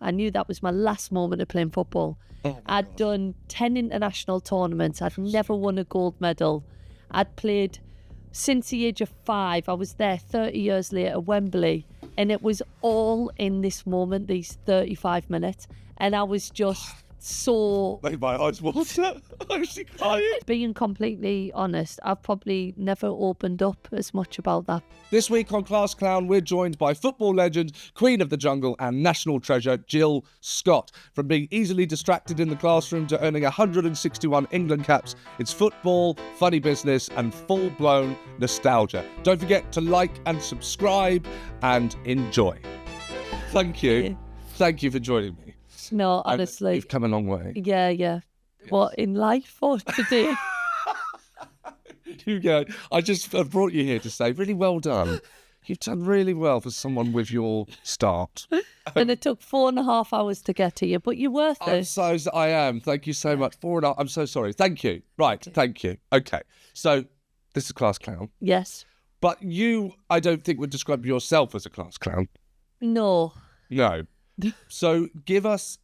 I knew that was my last moment of playing football. I'd done 10 international tournaments. I'd never won a gold medal. I'd played since the age of 5. I was there 30 years later at Wembley. And it was all in this moment, these 35 minutes. And I was just so... Made my eyes water. I was crying. Being completely honest, I've probably never opened up as much about that. This week on Class Clown, we're joined by football legend, Queen of the Jungle and national treasure, Jill Scott. From being easily distracted in the classroom to earning 161 England caps, it's football, funny business and full-blown nostalgia. Don't forget to like and subscribe and enjoy. Thank you. Thank you for joining me. No, honestly. You've come a long way. Yeah. Yes. What, in life or today? You go. I just brought you here to say, really well done. You've done really well for someone with your start. And it took 4.5 hours to get to you, but you're worth it. I am. Thank you so much. 4.5. I'm so sorry. Thank you. Right. Thank you. Okay. So this is Class Clown. Yes. But you, I don't think, would describe yourself as a class clown. No. No. So give us,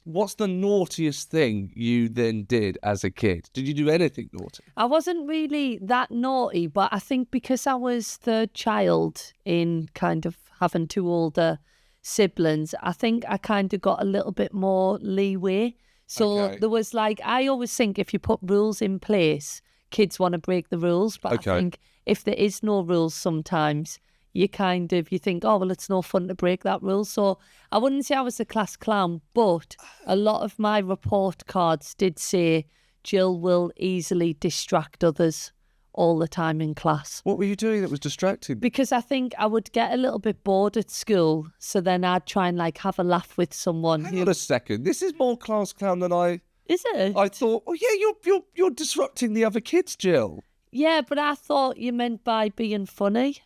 what's the naughtiest thing you then did as a kid? Did you do anything naughty? I wasn't really that naughty, but I think because I was third child in kind of having 2 older siblings, I think I kind of got a little bit more leeway. So there was like, I always think if you put rules in place, kids want to break the rules. But I think if there is no rules sometimes, you think, oh, well, it's no fun to break that rule. So I wouldn't say I was a class clown, but a lot of my report cards did say Jill will easily distract others all the time in class. What were you doing that was distracting? Because I think I would get a little bit bored at school, so then I'd try and like have a laugh with someone. Hang on a second. This is more class clown than I... Is it? I thought, oh yeah, you're disrupting the other kids, Jill. Yeah, but I thought you meant by being funny.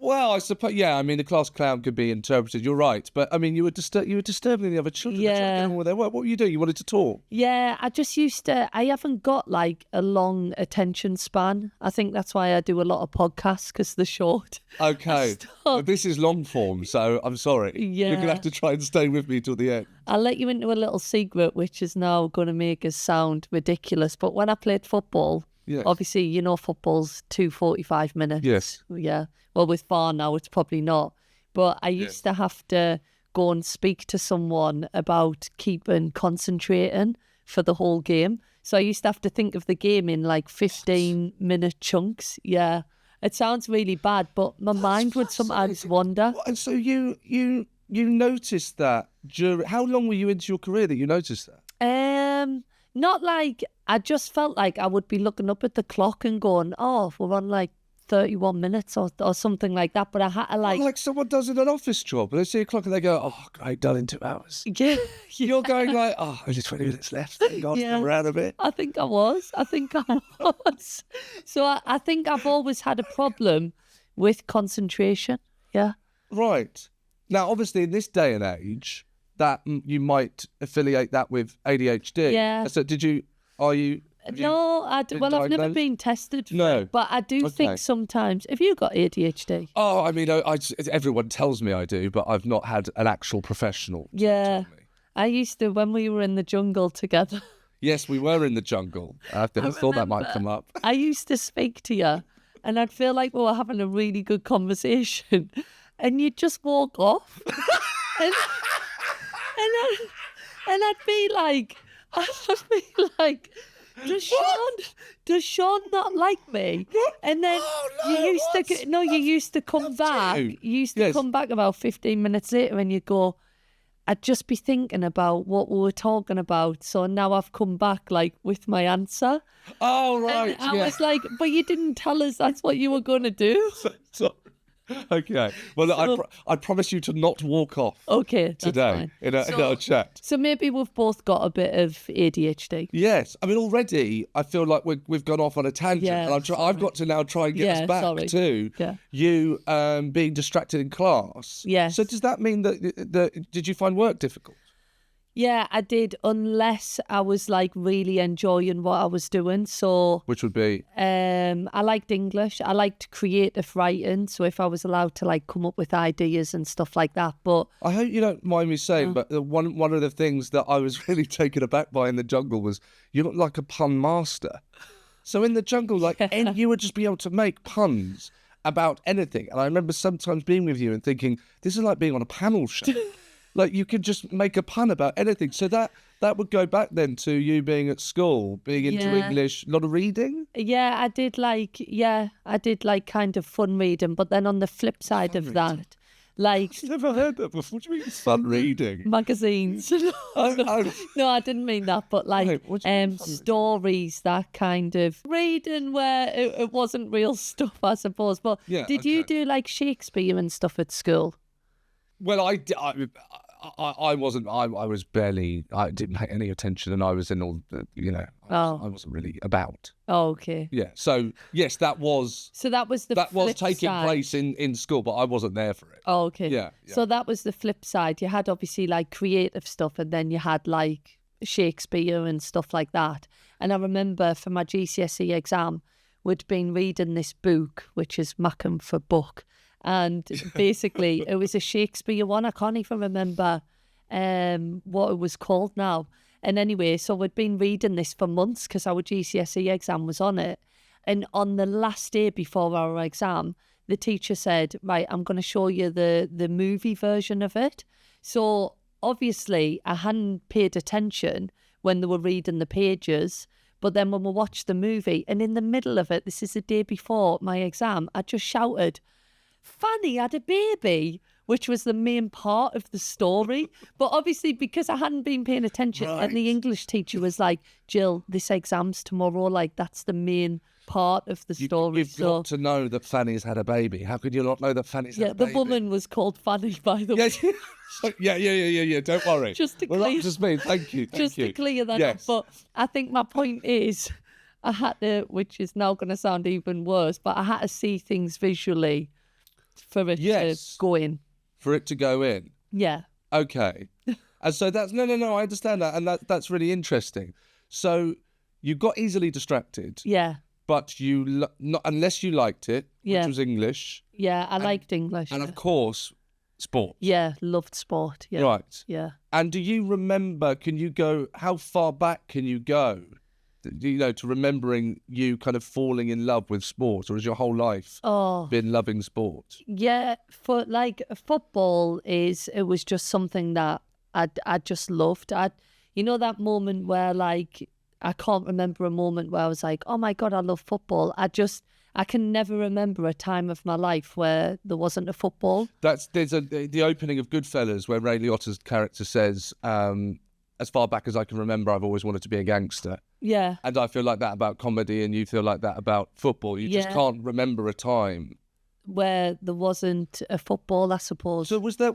Well, I suppose, yeah, I mean, the class clown could be interpreted, you're right. But, I mean, you were disturbing the other children. Yeah. What were you doing? You wanted to talk? Yeah, I haven't got, like, a long attention span. I think that's why I do a lot of podcasts, because they're short. Okay. But this is long form, so I'm sorry. Yeah. You're going to have to try and stay with me till the end. I'll let you into a little secret, which is now going to make us sound ridiculous. But when I played football... Yes. Obviously, you know, football's 2:45 minutes. Yes. Yeah. Well, with VAR now, it's probably not. But I used to have to go and speak to someone about concentrating for the whole game. So I used to have to think of the game in like 15-minute chunks. Yeah. It sounds really bad, but my mind would sometimes wander. And so you noticed that how long were you into your career that you noticed that? Not like, I just felt like I would be looking up at the clock and going, oh, we're on like 31 minutes or something like that. But I had to like someone does in an office job. They see a clock and they go, oh, great, done in 2 hours. Yeah. You're going like, oh, only 20 minutes left. Thank God, come around a bit. I think I was. So I think I've always had a problem with concentration. Yeah. Right. Now, obviously, in this day and age... that you might affiliate that with ADHD. Yeah. So No, I've never been tested. No. But I do think sometimes, have you got ADHD? Oh, I mean, everyone tells me I do, but I've not had an actual professional tell me. I used to, when we were in the jungle together. Yes, we were in the jungle. I thought that might come up. I used to speak to you and I'd feel like we were having a really good conversation and you'd just walk off. And I'd be like, does Seann not like me? And then you used to come back. You used to come back about 15 minutes later and you'd go, I'd just be thinking about what we were talking about. So now I've come back like with my answer. Oh, right. And I was like, but you didn't tell us that's what you were going to do. Okay. Well, I promise you to not walk off. Okay, that's today fine. in our chat. So maybe we've both got a bit of ADHD. Yes. I mean, already I feel like we've gone off on a tangent, and I've got to now try and get us back to you being distracted in class. Yes. So does that mean that did you find work difficult? Yeah, I did, unless I was like really enjoying what I was doing. So Which would be? I liked English. I liked creative writing. So if I was allowed to like come up with ideas and stuff like that. But I hope you don't mind me saying, but one of the things that I was really taken aback by in the jungle was you look like a pun master. So in the jungle, like, and you would just be able to make puns about anything. And I remember sometimes being with you and thinking, this is like being on a panel show. Like, you could just make a pun about anything. So that would go back then to you being at school, being into English, a lot of reading? Yeah, I did like kind of fun reading. But then on the flip side of that, like... I've never heard that before. What do you mean fun reading? Magazines. No, I didn't mean that, but like stories, that kind of reading where it wasn't real stuff, I suppose. But did you do like Shakespeare and stuff at school? Well, I wasn't. I was barely. I didn't pay any attention, and I was in all. I wasn't really about. Oh, okay. Yeah. So yes, that was. So that was taking place in school, but I wasn't there for it. Oh, okay. Yeah. So that was the flip side. You had obviously like creative stuff, and then you had like Shakespeare and stuff like that. And I remember for my GCSE exam, we'd been reading this book, which is Macam for book. And basically, it was a Shakespeare one. I can't even remember what it was called now. And anyway, so we'd been reading this for months because our GCSE exam was on it. And on the last day before our exam, the teacher said, right, I'm going to show you the movie version of it. So obviously, I hadn't paid attention when they were reading the pages. But then when we watched the movie, and in the middle of it, this is the day before my exam, I just shouted, Fanny had a baby, which was the main part of the story. But obviously, because I hadn't been paying attention, and the English teacher was like, Jill, this exam's tomorrow, like that's the main part of the story. You've got to know that Fanny's had a baby. How could you not know that Fanny's had a baby? Yeah, the woman was called Fanny, by the way. Yeah. Don't worry. Just to well, clear, that just means thank you. To clear that up. But I think my point is, I had to, which is now going to sound even worse, but I had to see things visually for it to go in. For it to go in. Yeah. Okay. And so that's no. I understand that, and that's really interesting. So you got easily distracted. Yeah. But you not unless you liked it, which was English. Yeah, I liked English. And of course, sport. Yeah, loved sport. Yeah. Right. Yeah. And do you remember? Can you go? How far back can you go? To remembering you kind of falling in love with sport, or has your whole life been loving sport? Yeah, for like football it was just something that I just loved. That moment where like I can't remember a moment where I was like, oh my God, I love football. I can never remember a time of my life where there wasn't a football. There's the opening of Goodfellas where Ray Liotta's character says, as far back as I can remember, I've always wanted to be a gangster. Yeah. And I feel like that about comedy, and you feel like that about football. You just can't remember a time where there wasn't a football, I suppose. So was that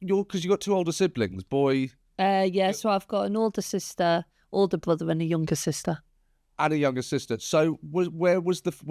because you got two older siblings, boy? So I've got an older sister, older brother, and a younger sister. And a younger sister. So were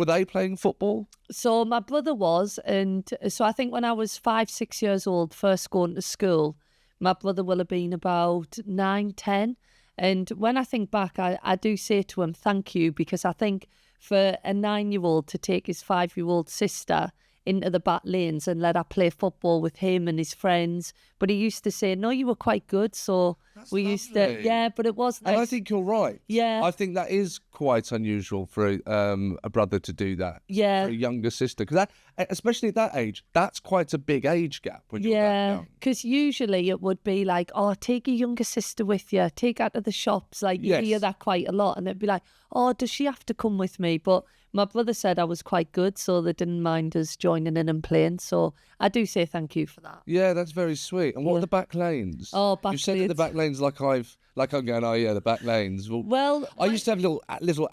they playing football? So my brother was, and so I think when I was 5-6 years old, first going to school, my brother will have been about 9, 10. And when I think back, I do say to him, thank you, because I think for a 9-year-old to take his 5-year-old sister into the back lanes and let her play football with him and his friends. But he used to say, no, you were quite good. So we used to, but it was nice. And I think you're right. Yeah. I think that is quite unusual for a brother to do that. Yeah. For a younger sister. Because especially at that age, that's quite a big age gap when you're that young. Because usually it would be like, oh, take your younger sister with you, take her to the shops. Like, you hear that quite a lot. And it'd be like, oh, does she have to come with me? But my brother said I was quite good, so they didn't mind us joining in and playing. So I do say thank you for that. Yeah, that's very sweet. And what are the back lanes? Oh, back lanes. You said that the back lanes like I'm going, oh yeah, the back lanes. Well, I used to have little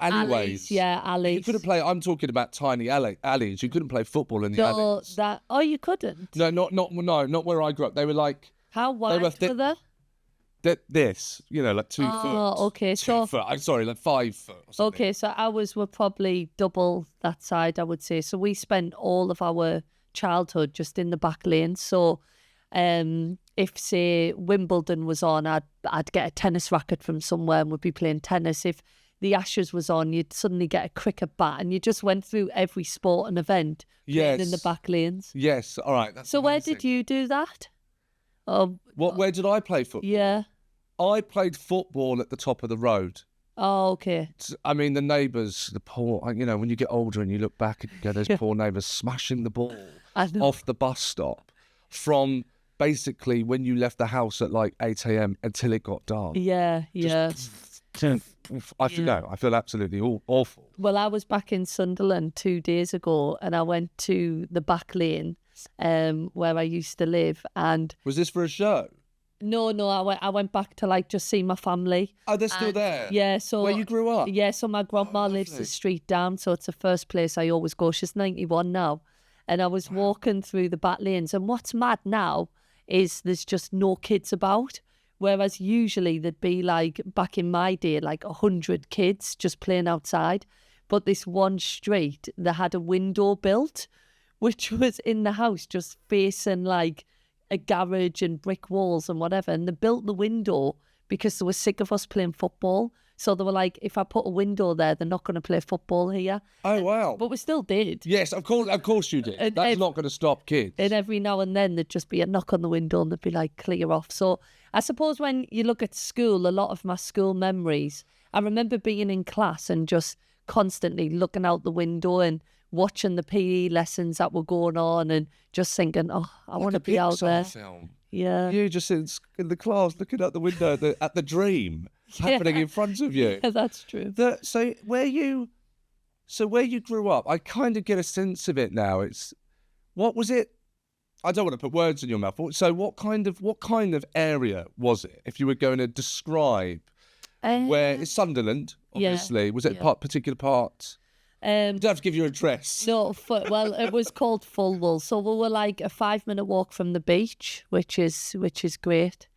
alleyways. Alleys. You couldn't play. I'm talking about tiny alleys. You couldn't play football in the alleys. You couldn't. No, not where I grew up. They were like. How wide were they? This, like 2 foot. Oh, okay. 2 foot. I'm sorry, like 5 foot. Or something. Okay, so ours were probably double that side, I would say. So we spent all of our childhood just in the back lane. So it if say Wimbledon was on, I'd get a tennis racket from somewhere and would be playing tennis. If the Ashes was on, you'd suddenly get a cricket bat, and you just went through every sport and event playing in the back lanes. Yes, all right. That's so amazing. Where did you do that? Where did I play football? Yeah. I played football at the top of the road. Oh, okay. I mean, the neighbours, the poor, when you get older and you look back and you go, those poor neighbours smashing the ball off the bus stop from basically when you left the house at like 8 a.m. until it got dark. Yeah. I feel absolutely awful. Well, I was back in Sunderland 2 days ago, and I went to the back lane where I used to live. And was this for a show? No, I went back to like just see my family. Oh, they're still there? Yeah, so where you grew up? Yeah, so my grandma lives the street down, so it's the first place I always go. She's 91 now. And I was walking through the back lanes, and what's mad now is there's just no kids about. Whereas usually there'd be like, back in my day, like 100 kids just playing outside. But this one street, they had a window built, which was in the house just facing like a garage and brick walls and whatever. And they built the window because they were sick of us playing football. So they were like, if I put a window there, they're not going to play football here. Oh, wow. But we still did. Yes, of course you did. That's not going to stop kids. And every now and then there'd just be a knock on the window and they'd be like, clear off. So I suppose when you look at school, a lot of my school memories, I remember being in class and just constantly looking out the window and watching the PE lessons that were going on and just thinking, oh, I want to be out there. Film. Yeah. You just in the class looking out the window at the dream happening in front of you. Yeah, that's true. So where you grew up, I kind of get a sense of it now. What was it? I don't want to put words in your mouth. So what kind of area was it? If you were going to describe where it's Sunderland, obviously. Yeah, was it a particular part? You don't have to give your address. No, well, it was called Fulwell. So we were like a 5-minute walk from the beach, which is great.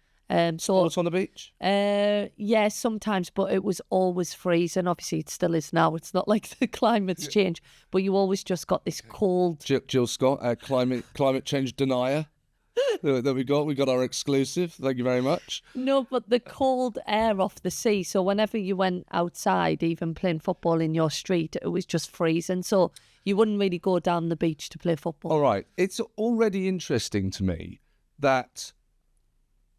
Sports on the beach? Yeah, sometimes, but it was always freezing. Obviously, it still is now. It's not like the climate's changed, but you always just got this cold. Jill Scott, climate change denier. That we got our exclusive. Thank you very much. No, but the cold air off the sea. So whenever you went outside, even playing football in your street, it was just freezing. So you wouldn't really go down the beach to play football. All right. It's already interesting to me that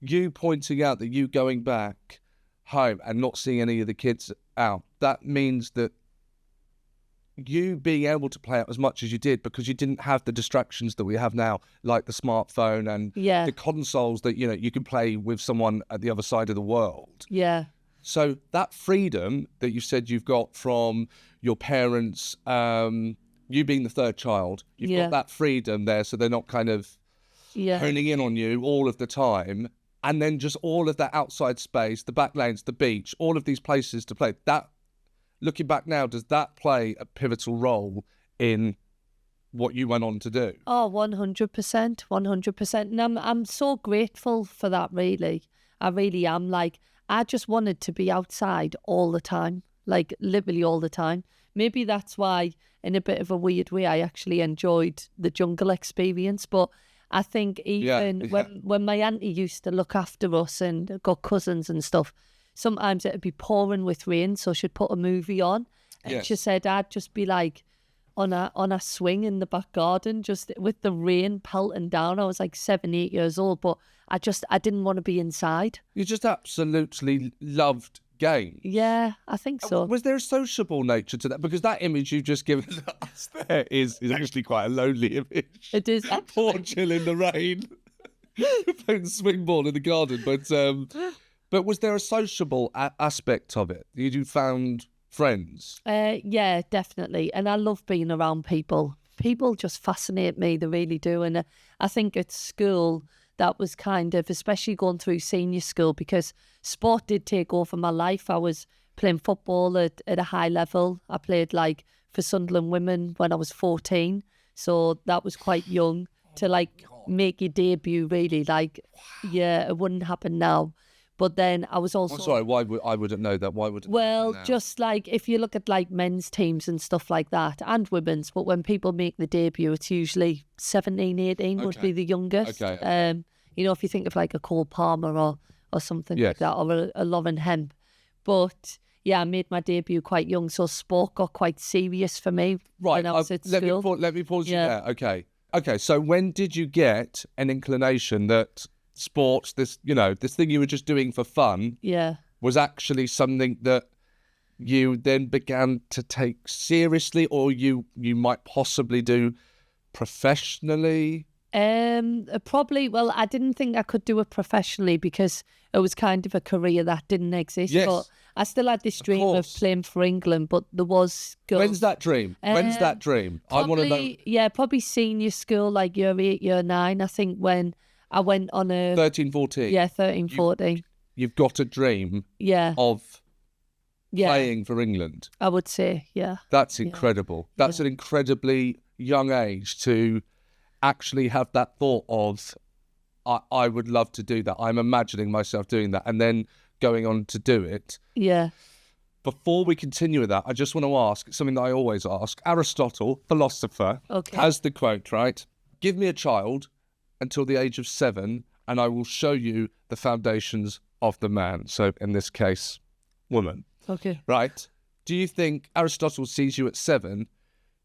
you pointing out that you going back home and not seeing any of the kids out, that means that you being able to play out as much as you did because you didn't have the distractions that we have now, like the smartphone and the consoles that, you can play with someone at the other side of the world. Yeah. So that freedom that you said you've got from your parents, you being the third child, you've got that freedom there, so they're not kind of honing in on you all of the time. And then just all of that outside space, the back lanes, the beach, all of these places to play. That, looking back now, does that play a pivotal role in what you went on to do? Oh, 100%, 100%. And I'm so grateful for that, really. I really am. Like, I just wanted to be outside all the time, like literally all the time. Maybe that's why, in a bit of a weird way, I actually enjoyed the jungle experience. But I think even when my auntie used to look after us and got cousins and stuff, sometimes it'd be pouring with rain, so she'd put a movie on. And she said I'd just be like on a swing in the back garden, just with the rain pelting down. I was like 7, 8 years old, but I didn't want to be inside. You just absolutely loved games. Yeah, I think so. Was there a sociable nature to that? Because that image you've just given us there is actually quite a lonely image. It is. Poor Jill in the rain, playing swing ball in the garden. But was there a sociable aspect of it? You found friends? Yeah, definitely. And I love being around people. People just fascinate me. They really do. And I think at school, that was kind of, especially going through senior school, because sport did take over my life. I was playing football at a high level. I played like for Sunderland women when I was 14. So that was quite young to make your debut, really. It wouldn't happen now. But then I was also... sorry, I wouldn't know that? Why would it? Well, just if you look at men's teams and stuff like that, and women's, but when people make the debut, it's usually 17, 18 would be the youngest. Okay. You know, if you think of like a Cole Palmer or something Yes. like that, or a Lauren Hemp. But yeah, I made my debut quite young, so sport got quite serious for me Right. when I was at let school. me pause you Yeah. there. Okay. Okay. So when did you get an inclination that sports, this thing you were just doing for fun, Yeah. was actually something that you then began to take seriously, or you might possibly do professionally? Probably. Well, I didn't think I could do it professionally because it was kind of a career that didn't exist. Yes. But I still had this dream of course. playing for England. But there was girls. When's that dream? When's that dream? I want to know. Probably, yeah, probably senior school, like year 8, year 9. I think when I went on a 13, 14. yeah 13, 14. You've got a dream Yeah, of yeah. playing for England. I would say, yeah. That's incredible. That's an incredibly young age to actually have that thought of, I would love to do that. I'm imagining myself doing that and then going on to do it. Yeah. Before we continue with that, I just want to ask something that I always ask. Aristotle, philosopher, has the quote, right? Give me a child until the age of 7 and I will show you the foundations of the man. So in this case, woman. Okay. Right? Do you think Aristotle sees you at 7?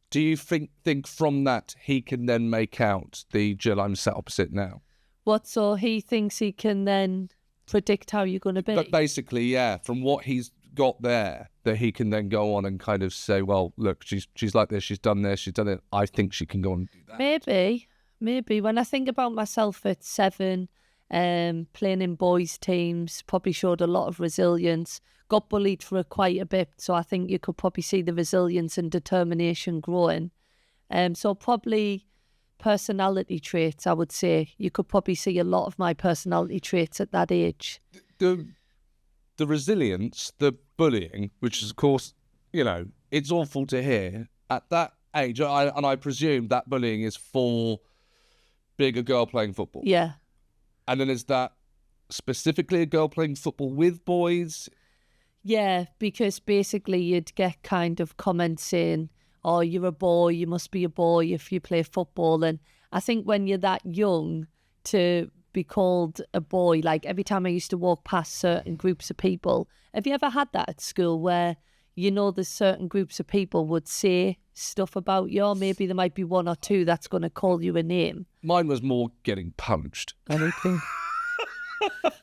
Do you think from that he can then make out the Jill I'm sat opposite now? What, so he thinks he can then predict how you're going to be? But basically, yeah, from what he's got there, that he can then go on and kind of say, well, look, she's like this, she's done this, she's done it. I think she can go on and do that. Maybe. When I think about myself at 7, playing in boys' teams, probably showed a lot of resilience. Got bullied for quite a bit, so I think you could probably see the resilience and determination growing. So probably personality traits, I would say. You could probably see a lot of my personality traits at that age. The resilience, the bullying, which is, of course, it's awful to hear at that age. And I presume that bullying is for being a girl playing football. Yeah. And then is that specifically a girl playing football with boys? Yeah, because basically you'd get kind of comments saying, oh, you're a boy, you must be a boy if you play football. And I think when you're that young to be called a boy, like every time I used to walk past certain groups of people, have you ever had that at school where, there's certain groups of people would say stuff about you, or maybe there might be one or two that's going to call you a name? Mine was more getting punched. Anything.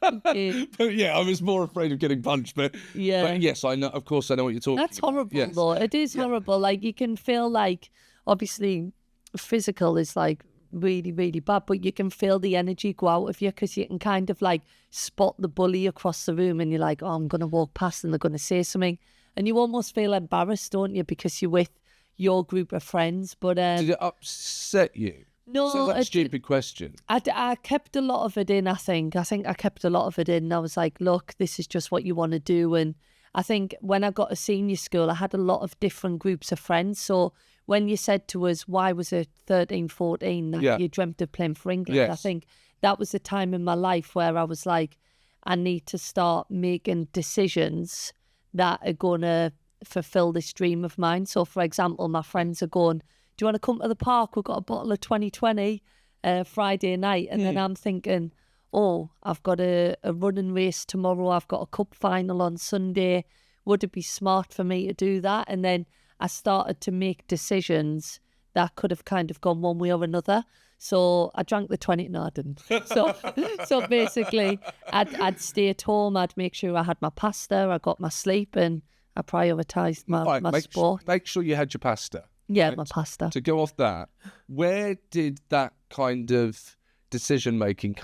Okay. But yeah, I was more afraid of getting punched. But yes, I know. Of course, I know what you're talking about. That's horrible, yes. though. It is horrible. Like, you can feel like, obviously, physical is like really, really bad, but you can feel the energy go out of you because you can kind of like spot the bully across the room and you're like, oh, I'm going to walk past and they're going to say something. And you almost feel embarrassed, don't you? Because you're with your group of friends. But did it upset you? No, so that's a stupid question. I kept a lot of it in, I think. I kept a lot of it in. I was like, look, this is just what you want to do. And I think when I got to senior school, I had a lot of different groups of friends. So when you said to us, why was it 13, 14 that you dreamt of playing for England? Yes. I think that was the time in my life where I was like, I need to start making decisions that are going to fulfill this dream of mine. So, for example, my friends are going, do you want to come to the park? We've got a bottle of 2020 Friday night. And then I'm thinking, oh, I've got a running race tomorrow. I've got a cup final on Sunday. Would it be smart for me to do that? And then I started to make decisions that could have kind of gone one way or another. So I drank the 20. No, I didn't. So basically, I'd stay at home. I'd make sure I had my pasta. I got my sleep, and I prioritised my sport. Make sure you had your pasta. Yeah, right? my pasta. To go off that, where did that kind of decision making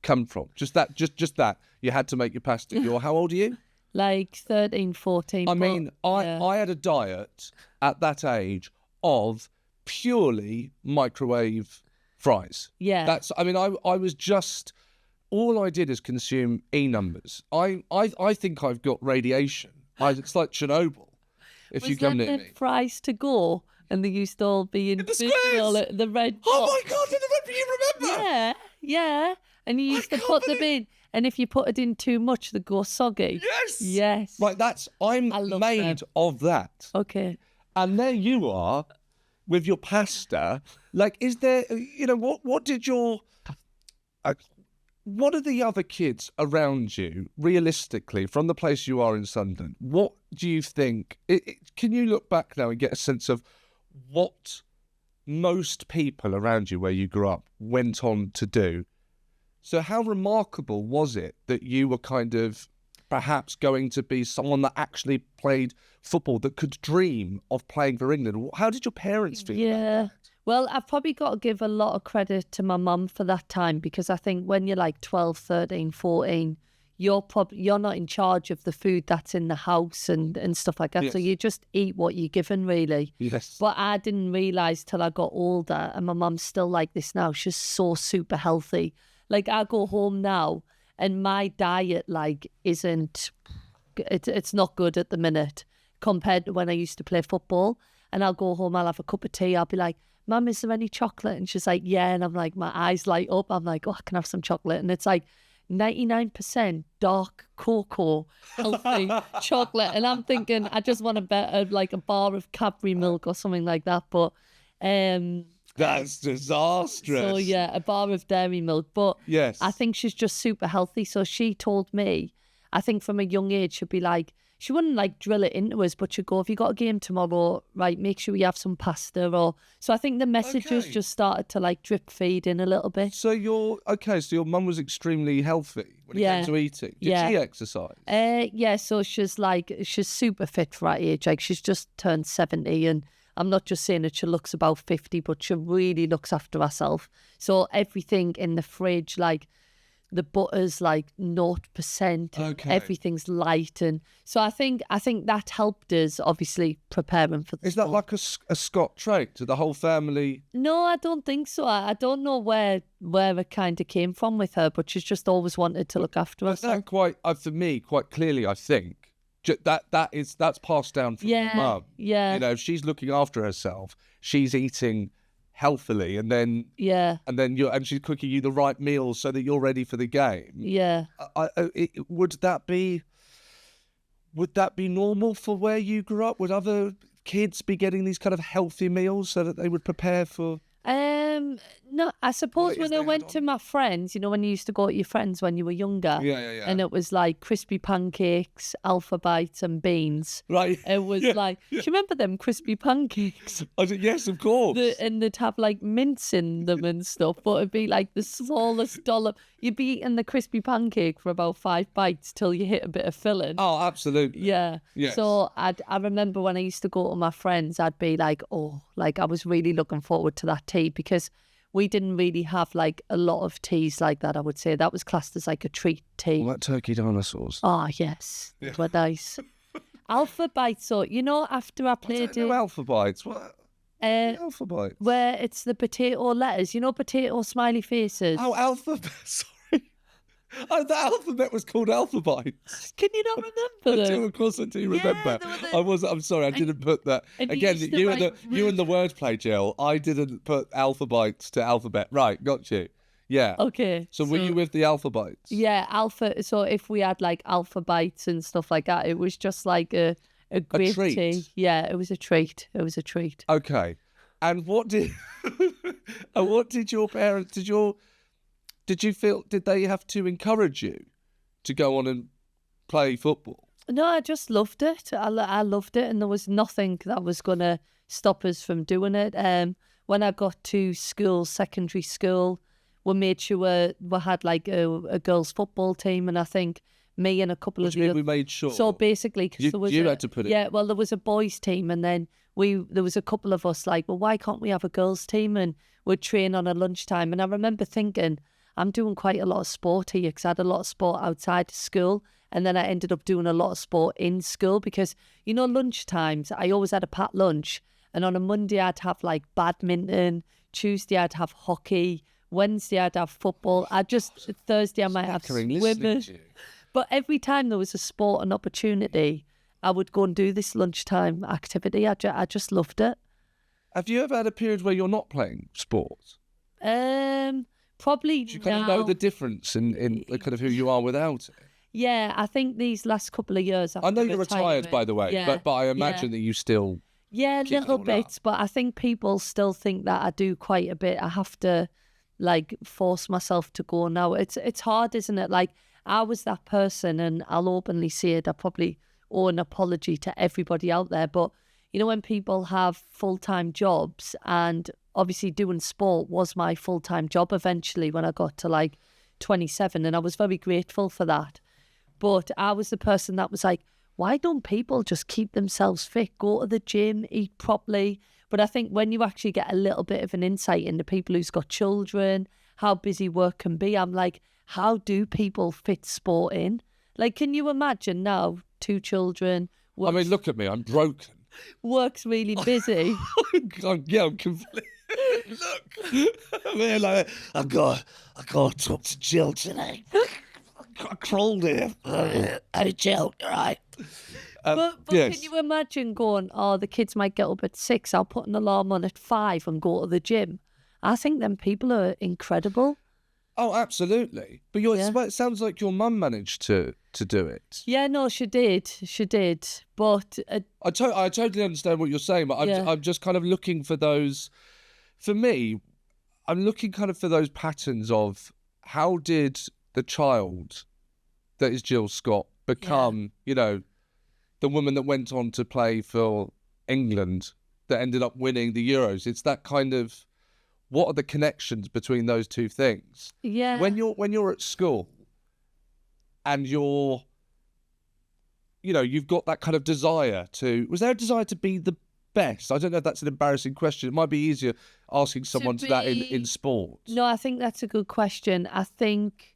come from? Just that you had to make your pasta. How old are you? Like 13, 14. I had a diet at that age of purely microwave fries. Yeah. I was just, all I did is consume E numbers. I think I've got radiation. It's like Chernobyl. If you come near me. Fries to go, and they used to all be in the squares. The red. Oh my God! You remember? Yeah. And you used to put them in, and if you put it in too much, they go soggy. Yes. Right. I'm made of that. Okay. And there you are with your pasta. Like, is there? What did your what are the other kids around you, realistically, from the place you are in Sunderland? What do you think? Can you look back now and get a sense of what most people around you where you grew up went on to do? So how remarkable was it that you were kind of perhaps going to be someone that actually played football, that could dream of playing for England? How did your parents feel about that? Well, I've probably got to give a lot of credit to my mum for that time, because I think when you're like 12, 13, 14, you're not in charge of the food that's in the house and stuff like that. Yes. So you just eat what you're given, really. Yes. But I didn't realise till I got older, and my mum's still like this now. She's so super healthy. Like, I go home now and my diet it's not good at the minute compared to when I used to play football. And I'll go home, I'll have a cup of tea, I'll be like, Mum, is there any chocolate? And she's like, yeah. And I'm like, my eyes light up. I'm like, oh, I can have some chocolate. And it's like 99% dark cocoa, healthy chocolate. And I'm thinking, I just want a bar of Cadbury milk or something like that. But that's disastrous. so yeah, a bar of dairy milk. But yes, I think she's just super healthy. So she told me, I think from a young age, she'd be like, she wouldn't like drill it into us, but she'd go, if you got a game tomorrow, right, make sure you have some pasta. Or so I think the messages just started to like drip feed in a little bit. So your mum was extremely healthy when it came to eating. Did she exercise? Yeah, so she's super fit for her age. Like, she's just turned 70, and I'm not just saying that she looks about 50, but she really looks after herself. So everything in the fridge, like the butter's like 0%. Okay. Everything's light. And so I think that helped us, obviously, preparing for the Is that like a Scot trait to the whole family? No, I don't think so. I don't know where it kind of came from with her, but she's just always wanted to look after herself. That for me, quite clearly, I think, that's passed down from your mum. Yeah. You know, if she's looking after herself, she's eating healthily, and then she's cooking you the right meals so that you're ready for the game. Yeah. Would that be normal for where you grew up? Would other kids be getting these kind of healthy meals so that they would prepare for? No, I suppose when I went to my friends, you know, when you used to go to your friends when you were younger, and it was like crispy pancakes, alpha bites, and beans. Right. It was like, do you remember them crispy pancakes? I said, yes, of course. And they'd have like mince in them and stuff, but it'd be like the smallest dollop. You'd be eating the crispy pancake for about 5 bites till you hit a bit of filling. Oh, absolutely. Yeah. Yes. So I remember when I used to go to my friends, I'd be like, oh, like I was really looking forward to that tea, because we didn't really have like a lot of teas like that, I would say. That was classed as like a treat tea. All that turkey dinosaurs. Oh, yes. They were nice. Alpha bites, so, you know, after I played it... Alpha bites? What? Alpha bites? Where it's the potato letters, you know, potato smiley faces. Oh, alphabet, sorry. Oh, the alphabet was called alphabets. Can you not remember them? Of course I do remember. I'm sorry, I didn't put that. Again, you and the wordplay, Jill. I didn't put alphabets to alphabet. Right, got you. Yeah. Okay. So were you with the alphabets? Yeah, so if we had like alpha bites and stuff like that, it was just like a great treat. tea. Yeah, it was a treat. Okay. And what did your parents, did they have to encourage you to go on and play football? No, I just loved it. I loved it, and there was nothing that was going to stop us from doing it. When I got to school, secondary school, we made sure we had like a girls' football team, and I think me and a couple of... we made sure? So basically, because there was... You had to put it... Yeah, well, there was a boys' team, and then there was a couple of us like, well, why can't we have a girls' team? And we'd train on a lunchtime. And I remember thinking, I'm doing quite a lot of sport here, because I had a lot of sport outside school, and then I ended up doing a lot of sport in school, because, you know, lunchtimes, I always had a packed lunch, and on a Monday I'd have like badminton, Tuesday I'd have hockey, Wednesday I'd have football, Thursday I might have swimming. But every time there was a sport and opportunity, I would go and do this lunchtime activity. I just loved it. Have you ever had a period where you're not playing sports? Probably. Do you kind of know the difference in kind of who you are without it? Yeah, I think these last couple of years... I know you're retired, by the way, but I imagine that you still... Yeah, little bits, but I think people still think that I do quite a bit. I have to like force myself to go now. It's hard, isn't it? Like, I was that person, and I'll openly say it. I probably owe an apology to everybody out there, but you know, when people have full-time jobs, and obviously doing sport was my full-time job eventually when I got to like 27, and I was very grateful for that. But I was the person that was like, why don't people just keep themselves fit, go to the gym, eat properly? But I think when you actually get a little bit of an insight into people who's got children, how busy work can be, I'm like, how do people fit sport in? Like, can you imagine now, 2 children? I mean, look at me, I'm broken. Work's really busy. I'm completely... Look, I mean, like, I got to talk to Jill today. I crawled here. Hey, Jill, you're right. But yes. Can you imagine going, oh, the kids might get up at 6, I'll put an alarm on at 5 and go to the gym? I think them people are incredible. Oh, absolutely. But it sounds like your mum managed to do it. Yeah, no, she did. She did. But I totally understand what you're saying, but I'm just kind of looking for those. For me, I'm looking kind of for those patterns of how did the child that is Jill Scott become, you know, the woman that went on to play for England that ended up winning the Euros. It's that kind of, what are the connections between those two things? Yeah. When you're at school and you've got that kind of desire to, was there a desire to be the best? I don't know if that's an embarrassing question. It might be easier asking someone to that in sport. No, I think that's a good question. I think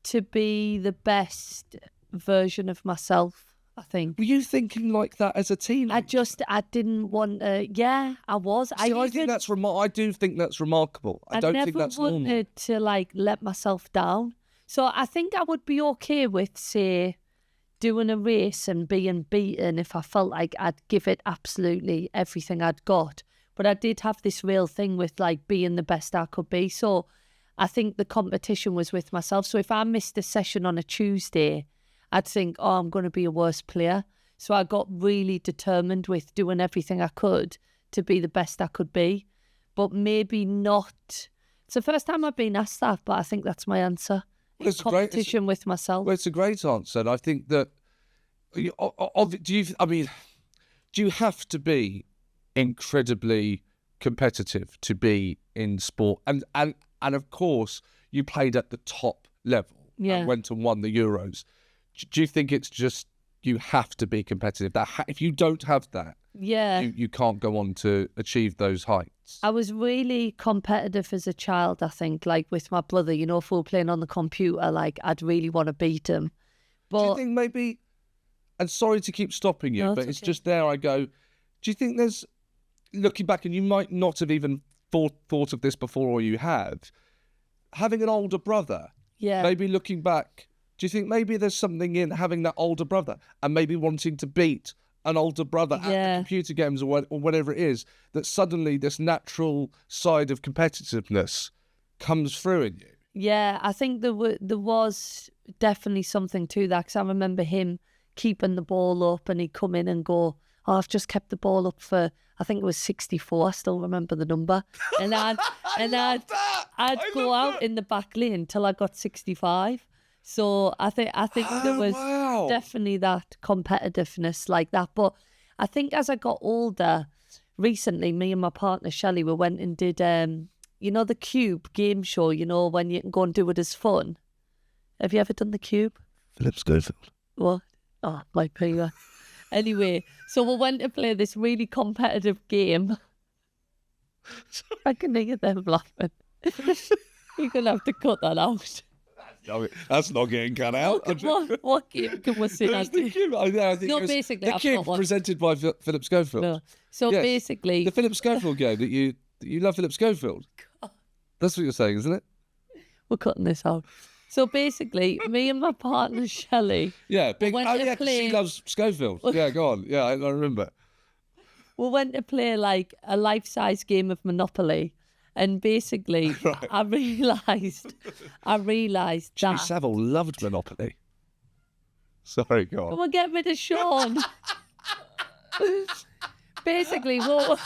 to be the best version of myself, I think. Were you thinking like that as a teenager? I didn't want to, I was. See, I think that's I do think that's remarkable. I don't think that's normal. I never wanted to like let myself down. So I think I would be okay with, say, doing a race and being beaten if I felt like I'd give it absolutely everything I'd got. But I did have this real thing with like being the best I could be. So I think the competition was with myself. So if I missed a session on a Tuesday, I'd think, oh, I'm going to be a worse player. So I got really determined with doing everything I could to be the best I could be. But maybe not. It's the first time I've been asked that, but I think that's my answer. Well, competition with myself. Well, it's a great answer. And I think that, do you have to be incredibly competitive to be in sport? And of course, you played at the top level and went and won the Euros. Do you think it's just you have to be competitive? If you don't have that, you can't go on to achieve those heights. I was really competitive as a child, I think, like with my brother, you know, if we were playing on the computer, like I'd really want to beat him. But do you think maybe, and sorry to keep stopping you, but it's just there I go, do you think there's, looking back, and you might not have even thought of this before, or you have, having an older brother, maybe looking back, do you think maybe there's something in having that older brother and maybe wanting to beat an older brother at the computer games or whatever it is, that suddenly this natural side of competitiveness comes through in you? Yeah, I think there was definitely something to that, because I remember him keeping the ball up and he'd come in and go, oh, I've just kept the ball up for, I think it was 64. I still remember the number. And I'd go out in the back lane till I got 65. So I think there was definitely that competitiveness like that. But I think as I got older, recently, me and my partner Shelley, we went and did, you know, the Cube game show, you know, when you can go and do it as fun. Have you ever done the Cube? Philip Schofield. What? Oh, my Peter. Anyway, so we went to play this really competitive game. I can hear them laughing. You're going to have to cut that out. That's not getting cut out. What game can we say? The Cube. I think no, basically, the Cube presented by Philip Schofield. No. So basically, the Philip Schofield game that you love Philip Schofield. God. That's what you're saying, isn't it? We're cutting this out. So basically, me and my partner Shelley. Yeah, big. Oh yeah, because she loves Schofield. Yeah, go on. Yeah, I remember. We went to play like a life-size game of Monopoly. And basically, right. I realised Jimmy that... Savile loved Monopoly. Sorry, go on. Come on, get rid of Seann. Basically, what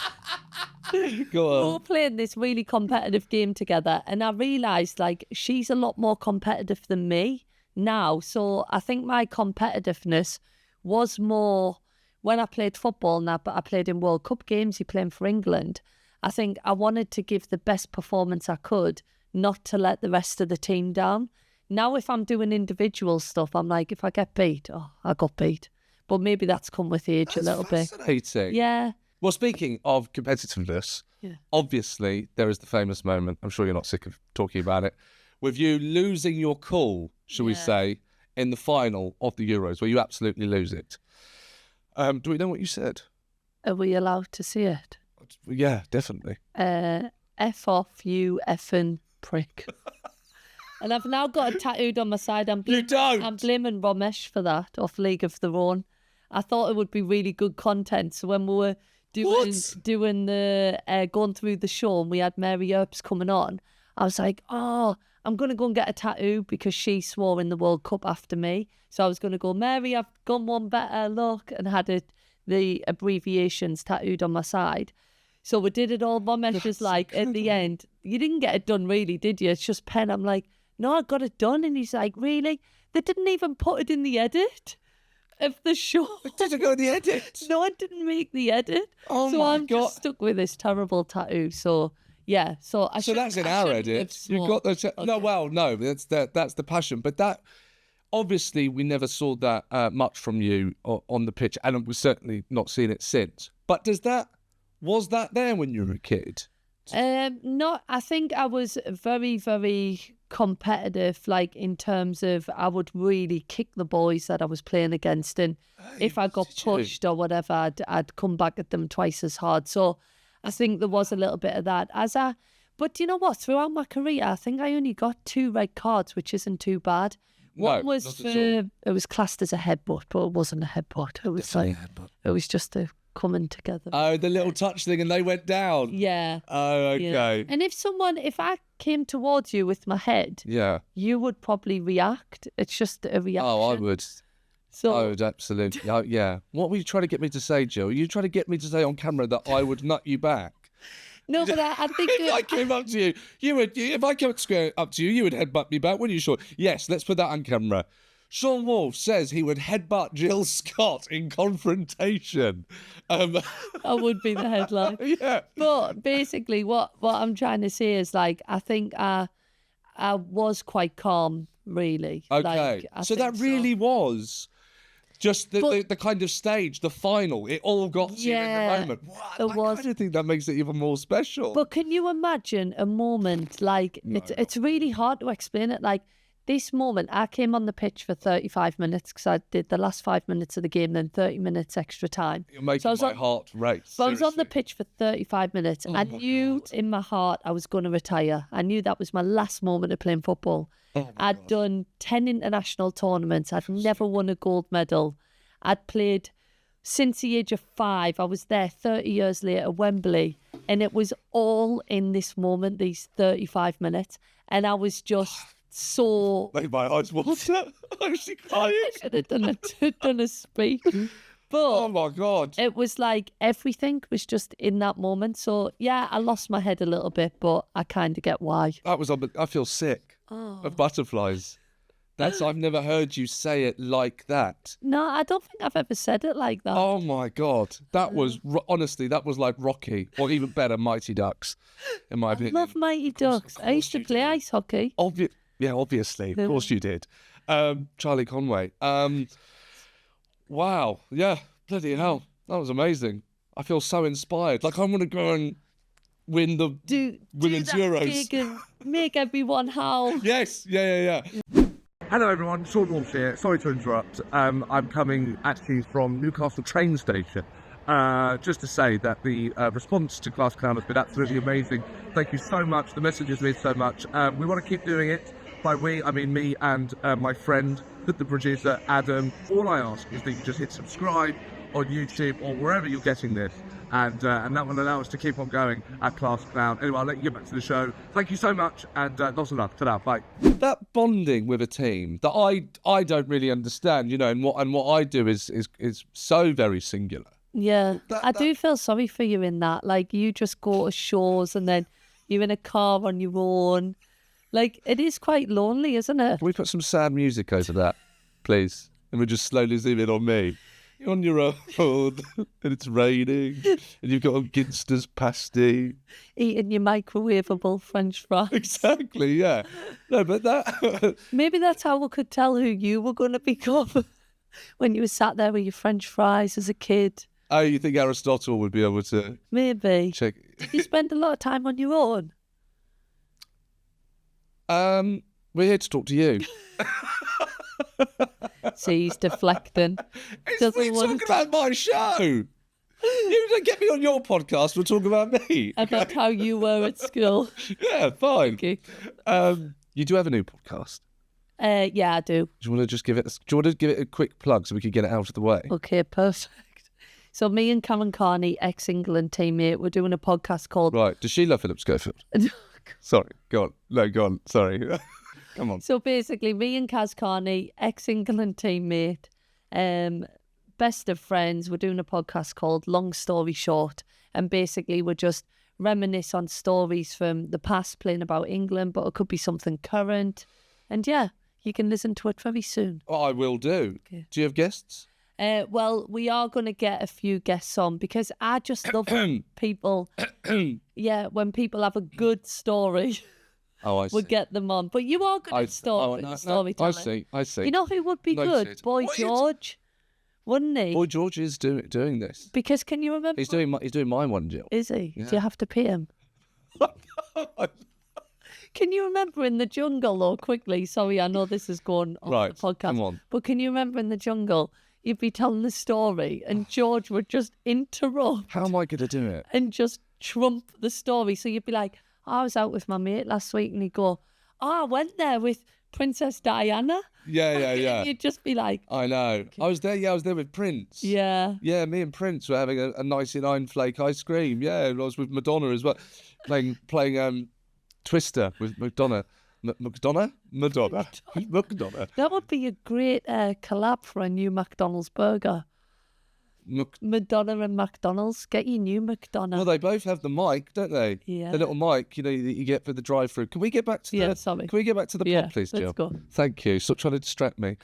Go We on. were playing this really competitive game together, and I realised like she's a lot more competitive than me now. So I think my competitiveness was more when I played football now, but I played in World Cup games, you're playing for England. I think I wanted to give the best performance I could, not to let the rest of the team down. Now, if I'm doing individual stuff, I'm like, if I get beat, I got beat. But maybe that's come with age a little bit. Fascinating. Yeah. Well, speaking of competitiveness, Yeah. obviously there is the famous moment, I'm sure you're not sick of talking about it, with you losing your cool, shall we say, in the final of the Euros, where you absolutely lose it. Do we know what you said? Are we allowed to see it? Yeah, definitely. F off, you effing prick. And I've now got it tattooed on my side. You don't? I'm blaming Ramesh for that, off League of Their Own. I thought it would be really good content. So when we were doing the going through the show and we had Mary Earps coming on, I was like, I'm going to go and get a tattoo because she swore in the World Cup after me. So I was going to go, Mary, I've gone one better, look, and had the abbreviations tattooed on my side. So we did it all. Ramesh was like, at the end, you didn't get it done really, did you? It's just pen. I'm like, no, I got it done. And he's like, really? They didn't even put it in the edit of the show. It didn't go in the edit. No, I didn't make the edit. Oh so my I'm God. just stuck with this terrible tattoo. So yeah, so So that's in our edit. You got the no, well, no, that's the passion. But that obviously we never saw that much from you on the pitch, and we've certainly not seen it since. But was that there when you were a kid? No, I think I was very, very competitive, like in terms of I would really kick the boys that I was playing against, and if I got pushed or whatever, I'd come back at them twice as hard. So I think there was a little bit of that. But you know what? Throughout my career, I think I only got 2 red cards, which isn't too bad. One was it was classed as a headbutt, but it wasn't a headbutt. It was Definitely like a headbutt. it was just a coming together. Oh, the little touch thing, and they went down. Yeah. Oh, okay. Yeah. And if I came towards you with my head, Yeah. you would probably react. It's just a reaction. Oh, I would. So I would absolutely. Oh, yeah. What were you trying to get me to say, Jill? Are you trying to get me to say on camera that I would nut you back? no, but I think If I came up to you would. If I came up to you, you would headbutt me back, wouldn't you, Sean? Yes. Let's put that on camera. Seann Walsh says he would headbutt Jill Scott in confrontation. I would be the headline. Yeah. But basically, what I'm trying to say is, like, I think I was quite calm, really. Okay. Like, So that really was just the kind of stage, the final. It all got to you in the moment. Wow, I kind of think that makes it even more special. But can you imagine a moment like it's really hard to explain it. Like this moment, I came on the pitch for 35 minutes because I did the last 5 minutes of the game, then 30 minutes extra time. You're making my heart race. So I was on the pitch for 35 minutes. I knew in my heart I was going to retire. I knew that was my last moment of playing football. I'd done 10 international tournaments. I'd never won a gold medal. I'd played since the age of 5. I was there 30 years later at Wembley. And it was all in this moment, these 35 minutes. And I was just so... Made my eyes water. I was crying. I should have done a speech. But Oh my God. it was like everything was just in that moment. So yeah, I lost my head a little bit, but I kind of get why. That was I feel sick of butterflies. I've never heard you say it like that. No, I don't think I've ever said it like that. Oh my God. That was, honestly, that was like Rocky, or even better, Mighty Ducks, in my opinion. I love Mighty Ducks. I used to play ice hockey. Obviously. Of course you did. Charlie Conway. Wow. Yeah. Bloody hell. That was amazing. I feel so inspired. Like I want to go and win the Women's Euros. Gig and make everyone howl. Yes. Yeah. Hello everyone, Seann Walsh here. Sorry to interrupt. I'm coming actually from Newcastle train station. Just to say that the response to Class Clown has been absolutely amazing. Thank you so much. The messages mean so much. We want to keep doing it. By we, I mean me and my friend, the producer, Adam. All I ask is that you just hit subscribe on YouTube or wherever you're getting this. And that will allow us to keep on going at Class Clown. Anyway, I'll let you get back to the show. Thank you so much, and lots of love. Ta-da, bye. That bonding with a team that I don't really understand, you know, and what I do is so very singular. Yeah, I do feel sorry for you in that. Like, you just go to shows and then you're in a car on your own. Like, it is quite lonely, isn't it? Can we put some sad music over that, please? And we just slowly zoom in on me. You're on your own, and it's raining, and you've got a Ginster's pasty. Eating your microwavable French fries. Exactly, yeah. No, but that... Maybe that's how we could tell who you were going to become when you were sat there with your French fries as a kid. Oh, you think Aristotle would be able to... Maybe. Check... You spend a lot of time on your own. We're here to talk to you. See, he's deflecting. We're talking about my show. You don't get me on your podcast. We'll talk about me. About how you were at school. Yeah, fine. Okay. You do have a new podcast. Yeah, I do. Do you want to just give it? Do you want to give it a quick plug so we can get it out of the way? Okay, perfect. So me and Karen Carney, ex-England teammate, we're doing a podcast called... Right. Does she love Philip Schofield? Sorry. Go on. No, go on. Sorry. Come on. So basically, me and Kaz Carney, ex-England teammate, best of friends, we're doing a podcast called Long Story Short. And basically, we're just reminisce on stories from the past playing about England, but it could be something current. And yeah, you can listen to it very soon. Oh, I will do. Okay. Do you have guests? Well, we are going to get a few guests on because I just love people. Yeah, when people have a good story. Oh, I see. We'll get them on. But you are good at storytelling. I see. You know who would be good? Boy George. Wouldn't he? Boy George is doing this. Because can you remember? He's doing my one, Jill. Is he? Yeah. Do you have to pay him? Can you remember in the jungle, though, quickly? Sorry, I know this is going off the podcast. Come on. But can you remember in the jungle, you'd be telling the story and George would just interrupt. How am I going to do it? And just trump the story. So you'd be like, I was out with my mate last week, and he'd go, I went there with Princess Diana. Yeah. And you'd just be like... I know. I was there with Prince. Yeah. Yeah, me and Prince were having a 99 flake ice cream. Yeah, and I was with Madonna as well, playing Twister with Madonna. Madonna. That would be a great collab for a new McDonald's burger. Madonna and McDonald's. Get your new McDonald's. Well, they both have the mic, don't they? Yeah. The little mic, that you get for the drive-through. Can we get back to sorry. Can we get back to the plot, please, Jill? Let's go. Thank you. Stop trying to distract me.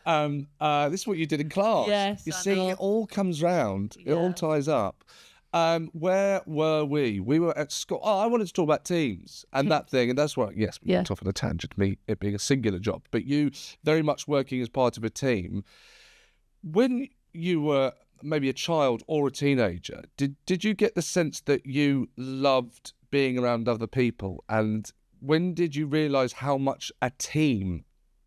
This is what you did in class. Yes, you I see, know. it all comes round. It all ties up. Where were we? We were at school. Oh, I wanted to talk about teams and that thing, and that's why. Yes, we went off on a tangent. Me, it being a singular job, but you very much working as part of a team. When you were maybe a child or a teenager, did you get the sense that you loved being around other people? And when did you realise how much being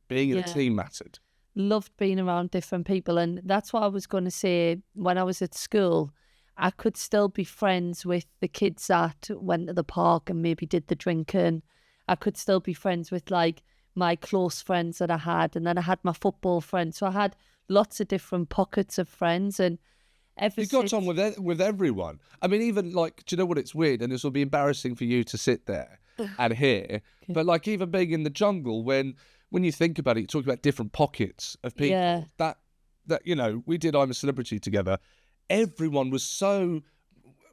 in a team mattered? Loved being around different people, and that's what I was going to say. When I was at school, I could still be friends with the kids that went to the park and maybe did the drinking. I could still be friends with like my close friends that I had, and then I had my football friends. So I had lots of different pockets of friends, and you got on with everyone. I mean, even like, do you know what? It's weird, and this will be embarrassing for you to sit there and hear. But like, even being in the jungle, when you think about it, you talk about different pockets of people. Yeah. That we did I'm a Celebrity together. Everyone was so.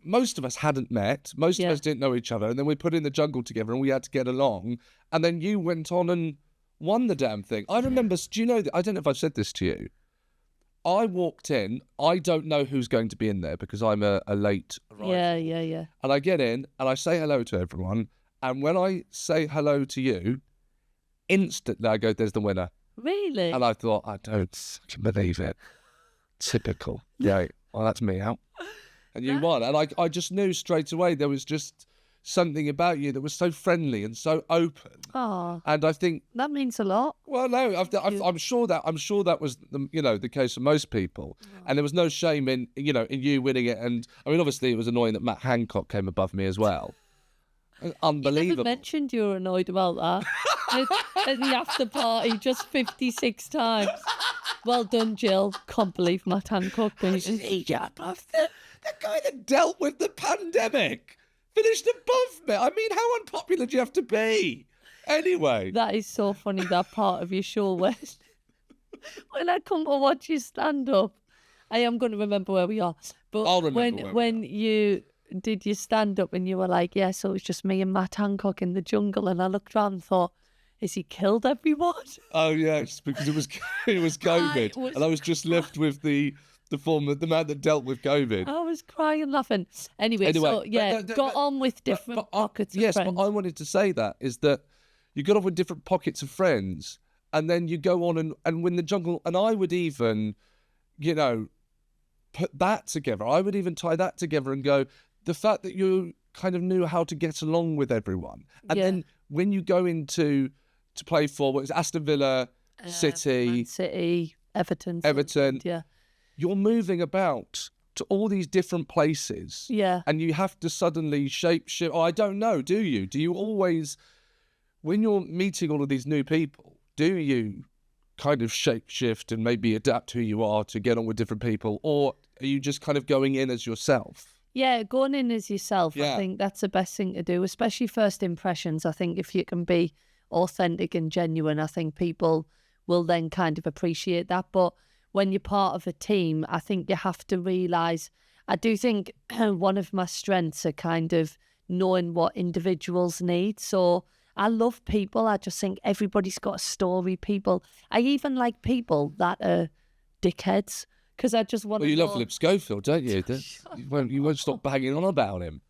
Most of us hadn't met. Most of us didn't know each other, and then we put in the jungle together, and we had to get along. And then you went on and won the damn thing. I remember. Do you know that? I don't know if I've said this to you. I walked in. I don't know who's going to be in there because I'm a late arrival. Yeah. And I get in and I say hello to everyone. And when I say hello to you, instantly I go, "There's the winner." Really? And I thought, I don't fucking believe it. Typical. Yeah. Well, that's me out. And you won. And I just knew straight away there was just something about you that was so friendly and so open. Oh, and I think that means a lot. Well, no, I'm sure that was the case for most people, and there was no shame in you winning it. And I mean, obviously, it was annoying that Matt Hancock came above me as well. Unbelievable. You never mentioned you were annoyed about that at the after party just 56 times. Well done, Jill. Can't believe Matt Hancock beat the guy that dealt with the pandemic finished above me. I mean, how unpopular do you have to be? Anyway. That is so funny, that part of your show when I come to watch you stand up I am going to remember where we are. But I'll remember where we when you did your stand-up and you were like, yeah, so it was just me and Matt Hancock in the jungle, and I looked around and thought, has he killed everyone? Oh yes, because it was COVID, and I was just left with the man that dealt with COVID. I was crying laughing. Anyway, so yeah, got on with different pockets of friends. Yes, but I wanted to say that is that you got on with different pockets of friends, and then you go on and win the jungle. And I would even, put that together. I would even tie that together and go, the fact that you kind of knew how to get along with everyone. And then when you go into to play for, what is Aston Villa, City, Everton. Yeah. You're moving about to all these different places. Yeah. And you have to suddenly shape-shift. Oh, I don't know, do you? Do you always, when you're meeting all of these new people, do you kind of shape-shift and maybe adapt who you are to get on with different people? Or are you just kind of going in as yourself? Yeah, going in as yourself. Yeah. I think that's the best thing to do, especially first impressions. I think if you can be authentic and genuine, I think people will then kind of appreciate that. But when you're part of a team, I think you have to realise, I do think one of my strengths are kind of knowing what individuals need. So I love people. I just think everybody's got a story. I even like people that are dickheads, because I just want to. Well, you love Philip Schofield, don't you? You won't stop banging on about him.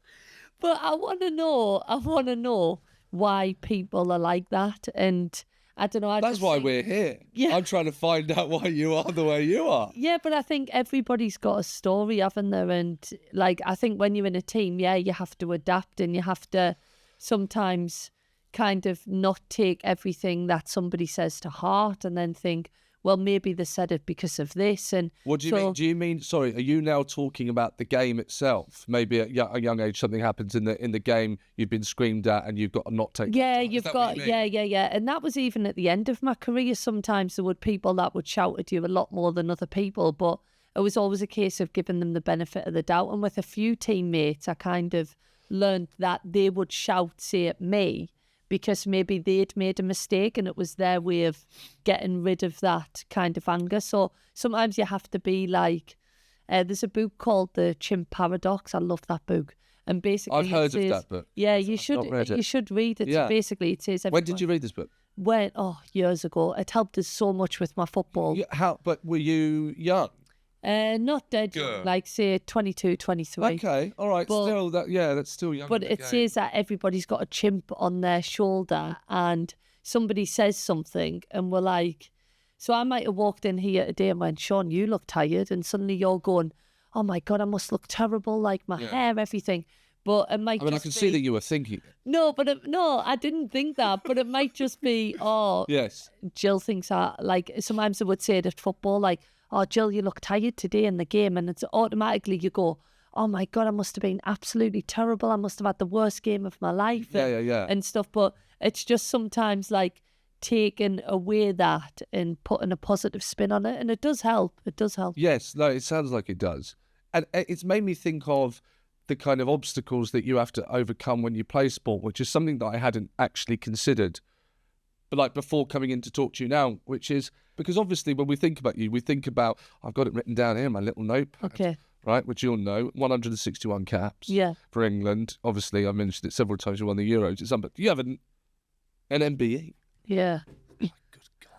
But I want to know why people are like that. And I don't know. That's why we're here. Yeah. I'm trying to find out why you are the way you are. Yeah, but I think everybody's got a story, haven't they? And I think when you're in a team, you have to adapt, and you have to sometimes kind of not take everything that somebody says to heart, and then think, well, maybe they said it because of this. And what do you mean? Do you mean? Sorry, are you now talking about the game itself? Maybe at a young age, something happens in the game. You've been screamed at, and you've got to not take. Yeah, and that was even at the end of my career. Sometimes there were people that would shout at you a lot more than other people, but it was always a case of giving them the benefit of the doubt. And with a few teammates, I kind of learned that they would shout, say, at me, because maybe they'd made a mistake and it was their way of getting rid of that kind of anger. So sometimes you have to be like, there's a book called The Chimp Paradox. I love that book. And basically I've heard of that book. Yeah, you should read it. Yeah. Basically, it says... When did you read this book? Years ago. It helped us so much with my football. But were you young? Not dead, like say 22, 23. Okay, all right. But, that's still young. But it says that everybody's got a chimp on their shoulder, and somebody says something, and we're like, so I might have walked in here today and went, Seann, you look tired, and suddenly you're going, oh my God, I must look terrible, like my hair, everything. But it might. I can see that you were thinking. No, but no, I didn't think that. But it might just be, yes. Jill thinks that. Like sometimes they would say it at football, like, oh, Jill, you look tired today in the game. And it's automatically you go, oh my God, I must have been absolutely terrible. I must have had the worst game of my life. And stuff. But it's just sometimes like taking away that and putting a positive spin on it. And it does help. It does help. Yes, no, it sounds like it does. And it's made me think of the kind of obstacles that you have to overcome when you play sport, which is something that I hadn't actually considered. But like before coming in to talk to you now, which is because obviously when we think about you, we think about, I've got it written down here, my little notepad, okay, right, which you'll know, 161 caps for England. Obviously, I mentioned it several times, you won the Euros. But you have an MBE. Yeah. My good God.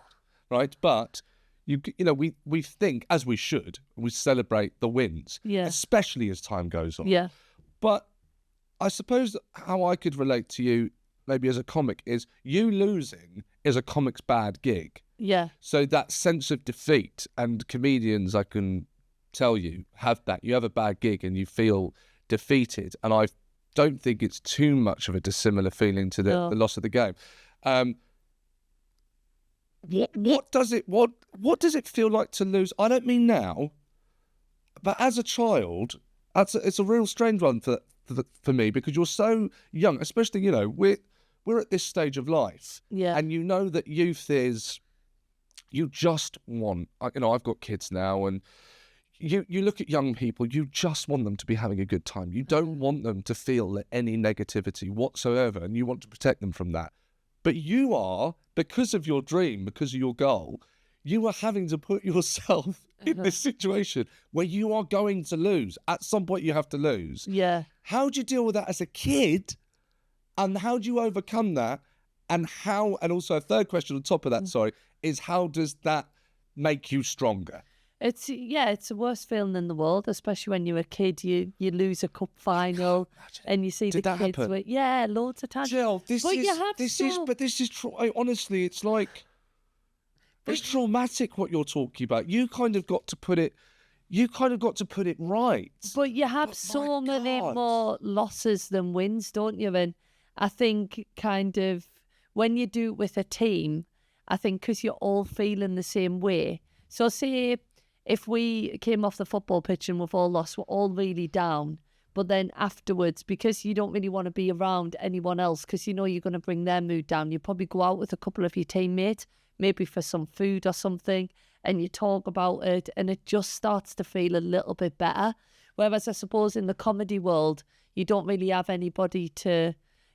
Right, but we think, as we should, we celebrate the wins, especially as time goes on. Yeah. But I suppose how I could relate to you maybe as a comic is you losing is a comic's bad gig. Yeah. So that sense of defeat, and comedians, I can tell you, have that. You have a bad gig and you feel defeated. And I don't think it's too much of a dissimilar feeling to the loss of the game. What does it feel like to lose? I don't mean now, but as a child, it's a real strange one for me, because you're so young, especially, we're at this stage of life, and you know that youth is, you just want, I've got kids now, and you look at young people, you just want them to be having a good time. You don't want them to feel any negativity whatsoever, and you want to protect them from that. But you are, because of your dream, because of your goal, you are having to put yourself in this situation where you are going to lose. At some point, you have to lose. Yeah. How do you deal with that as a kid? And how do you overcome that? And also a third question on top of that, is how does that make you stronger? It's the worst feeling in the world, especially when you're a kid. You lose a cup final, and you see Did the that kids. happen? Loads of times. Jill, honestly, it's like, it's traumatic what you're talking about. You kind of got to put it right. But you have so many more losses than wins, don't you? And I think kind of when you do it with a team, I think because you're all feeling the same way. So say if we came off the football pitch and we've all lost, we're all really down. But then afterwards, because you don't really want to be around anyone else because you know you're going to bring their mood down, you probably go out with a couple of your teammates, maybe for some food or something, and you talk about it, and it just starts to feel a little bit better. Whereas I suppose in the comedy world, you don't really have anybody to...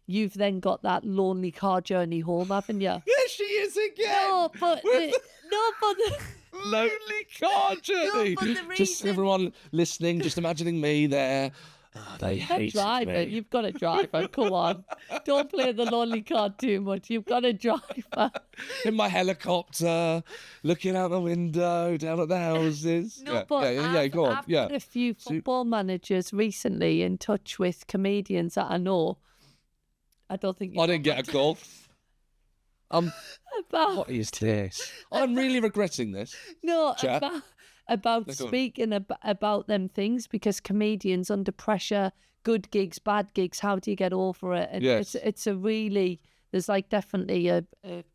You've then got that lonely car journey home, haven't you? There she is again! No, but... Lonely car journey. No, but the Just reason... everyone listening, just imagining me there. Oh, they hate me. You've got a driver. Come on. Don't play the lonely card too much. You've got a driver. In my helicopter, looking out the window, down at the houses. No, but go on. I've put a few football managers recently in touch with comedians that I know. I don't think I didn't get a call. What is this? I'm really regretting this. No, Chat. about speaking about them things, because comedians under pressure, good gigs, bad gigs, how do you get over it? And yes. it's a really, there's like definitely a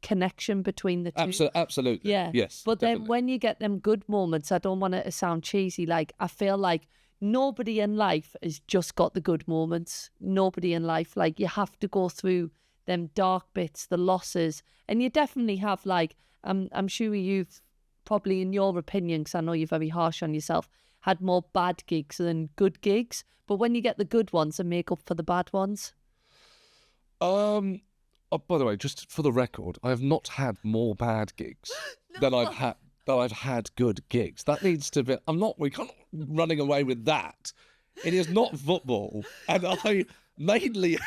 connection between the two. Absolutely. Yeah. Yes. But definitely. then when you get them good moments, I don't want it to sound cheesy. Like, I feel like nobody in life has just got the good moments. Nobody in life. Like, you have to go through them dark bits, the losses. And you definitely have, like, I'm sure you've probably, in your opinion, because I know you're very harsh on yourself, had more bad gigs than good gigs. But when you get the good ones, they make up for the bad ones. Oh, by the way, just for the record, I have not had more bad gigs than I've had good gigs. That needs to be. We can't running away with that. It is not football, and I mainly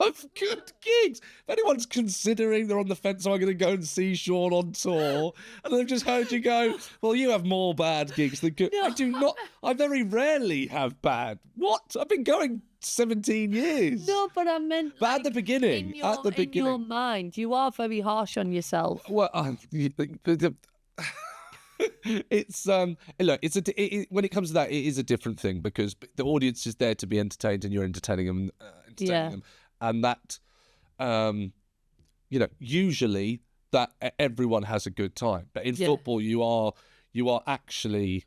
have good gigs. If anyone's considering they're on the fence, am I going to go and see Seann on tour? And I've just heard you go, well, you have more bad gigs than good. No. I do not. I very rarely have bad. What? I've been going 17 years. No, but I meant... But like, at the beginning, in your mind, you are very harsh on yourself. Well, it's look, when it comes to that, it is a different thing, because the audience is there to be entertained, and you're entertaining them, and that, usually that everyone has a good time. But in football, you are actually,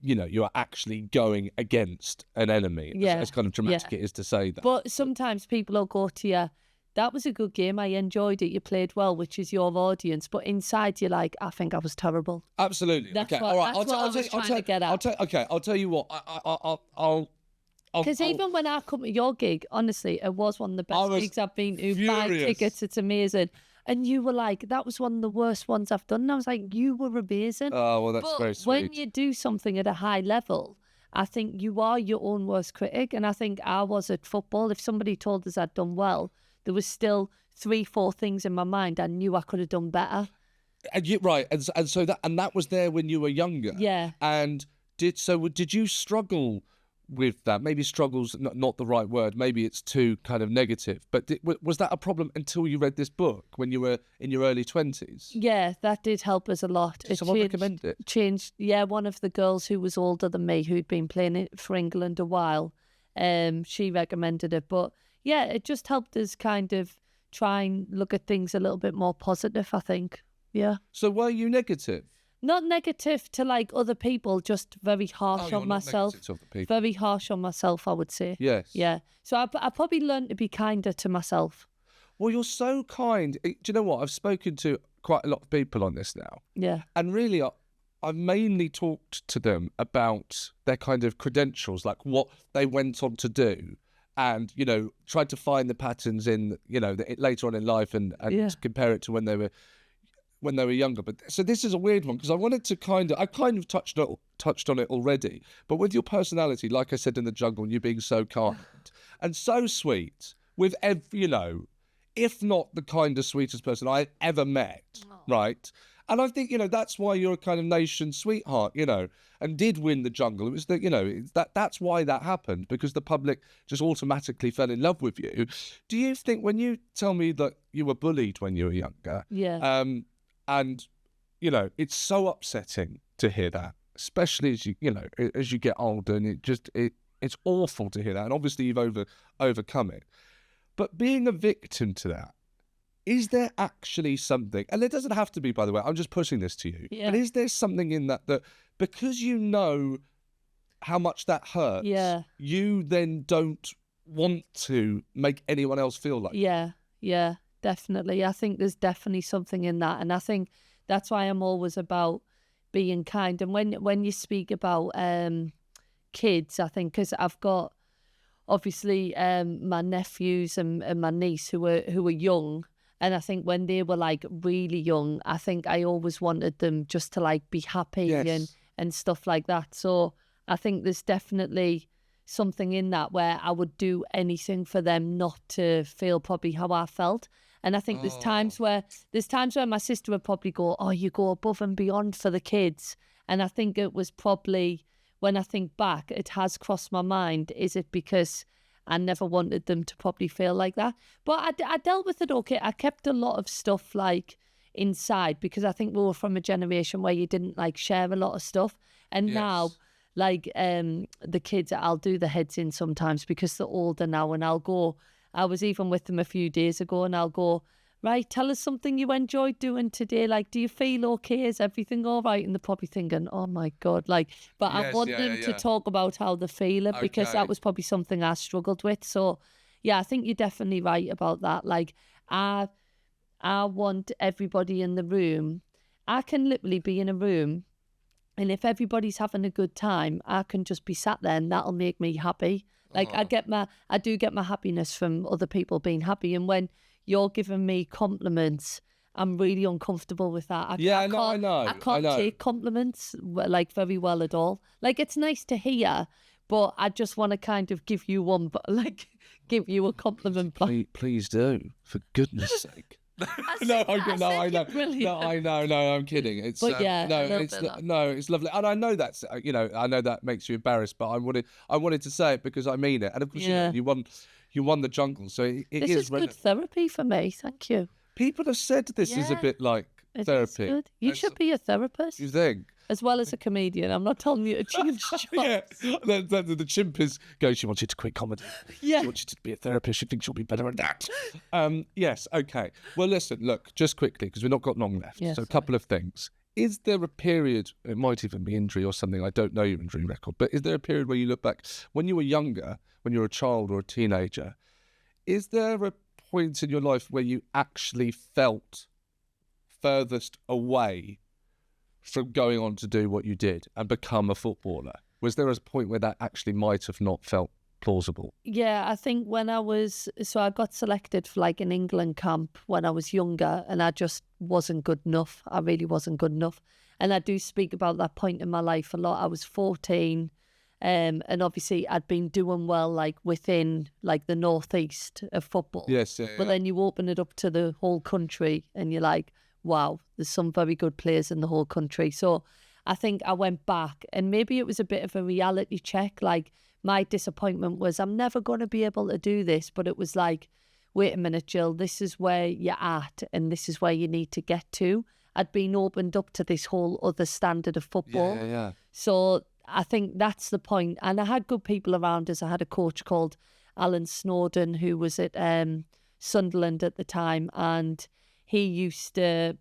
you are actually going against an enemy. As kind of dramatic it is to say that. But sometimes people will go to you, that was a good game, I enjoyed it, you played well, which is your audience. But inside you're like, I think I was terrible. Absolutely. That's okay. What, all right. that's what I was trying to get at. I'll tell you what. Because even when I come to your gig, honestly, it was one of the best gigs I've been to. Buy tickets, it's amazing. And you were like, that was one of the worst ones I've done. And I was like, you were amazing. Oh, well, that's very sweet. When you do something at a high level, I think you are your own worst critic. And I think I was at football. If somebody told us I'd done well, there was still 3-4 things in my mind I knew I could have done better. Right, and so that was there when you were younger. Yeah. And did you struggle with that? Maybe struggles not the right word. Maybe it's too kind of negative. But was that a problem until you read this book when you were in your early 20s? Yeah, that did help us a lot. Did someone recommend it? Changed. Yeah, one of the girls who was older than me, who'd been playing it for England a while, she recommended it. But yeah, it just helped us kind of try and look at things a little bit more positive, I think. Yeah. So were you negative? Not negative to like other people, just very harsh on myself. Very harsh on myself, I would say. Yes. Yeah. So I probably learned to be kinder to myself. Well, you're so kind. Do you know what? I've spoken to quite a lot of people on this now. Yeah. And really, I've mainly talked to them about their kind of credentials, like what they went on to do. And, tried to find the patterns in, later on in life and compare it to when they were when they were younger. But so this is a weird one because I wanted to I kind of touched on it already. But with your personality, like I said in the jungle, and you being so kind and so sweet, with if not the kindest, sweetest person I ever met, right? And I think, that's why you're a kind of nation sweetheart, and did win the jungle. It was that's why that happened, because the public just automatically fell in love with you. Do you think, when you tell me that you were bullied when you were younger, and, it's so upsetting to hear that, especially as you get older, and it's awful to hear that. And obviously you've overcome it. But being a victim to that, is there actually something, and it doesn't have to be, by the way, I'm just pushing this to you, but is there something in that because you know how much that hurts, you then don't want to make anyone else feel like that? Yeah, definitely. I think there's definitely something in that. And I think that's why I'm always about being kind. And when you speak about kids, I think, because I've got, obviously, my nephews and my niece who were young. And I think when they were like really young, I think I always wanted them just to like be happy and stuff like that. So I think there's definitely something in that where I would do anything for them not to feel probably how I felt. And I think there's times where my sister would probably go, "Oh, you go above and beyond for the kids." And I think it was probably, when I think back, it has crossed my mind, is it because I never wanted them to probably feel like that? But I dealt with it okay. I kept a lot of stuff like inside, because I think we were from a generation where you didn't like share a lot of stuff. And now, like the kids, I'll do the heads in sometimes because they're older now, and I was even with them a few days ago, and I'll go, "Right, tell us something you enjoyed doing today. Like, do you feel okay? Is everything all right?" And they're probably thinking, "Oh my God." But I want them to talk about how they're feeling, because that was probably something I struggled with. So yeah, I think you're definitely right about that. Like, I want everybody in the room. I can literally be in a room, and if everybody's having a good time, I can just be sat there, and that'll make me happy. Like, I do get my happiness from other people being happy. And when you're giving me compliments, I'm really uncomfortable with that. I know. I can't take compliments like very well at all. Like, it's nice to hear, but I just want to kind of give you one, but like give you a compliment. Please do, for goodness sake. No, I know. No, I'm kidding. It's it's lovely, and I know that's I know that makes you embarrassed, but I wanted to say it because I mean it, and of course you won the jungle, so this is good therapy for me. Thank you. People have said this is a bit like therapy. Good. You should be a therapist. You think? As well as a comedian. I'm not telling you to change jobs. The chimp is going, "She wants you to quit comedy. Yeah. She wants you to be a therapist. She thinks you'll be better at that." Yes, okay. Well, listen, look, just quickly, because we've not got long left. So a couple of things. Is there a period, it might even be injury or something, I don't know your injury record, but is there a period where you look back, when you were younger, when you were a child or a teenager, is there a point in your life where you actually felt furthest away from going on to do what you did and become a footballer? Was there a point where that actually might have not felt plausible? Yeah, I think when I got selected for like an England camp when I was younger, and I just wasn't good enough. I really wasn't good enough. And I do speak about that point in my life a lot. I was 14, and obviously I'd been doing well like within like the northeast of football. Yes, but then you open it up to the whole country, and you're like, wow, there's some very good players in the whole country. So I think I went back, and maybe it was a bit of a reality check. Like, my disappointment was, I'm never going to be able to do this. But it was like, wait a minute, Jill, this is where you're at, and this is where you need to get to. I'd been opened up to this whole other standard of football. Yeah. So I think that's the point. And I had good people around us. I had a coach called Alan Snowden, who was at Sunderland at the time, and he used to,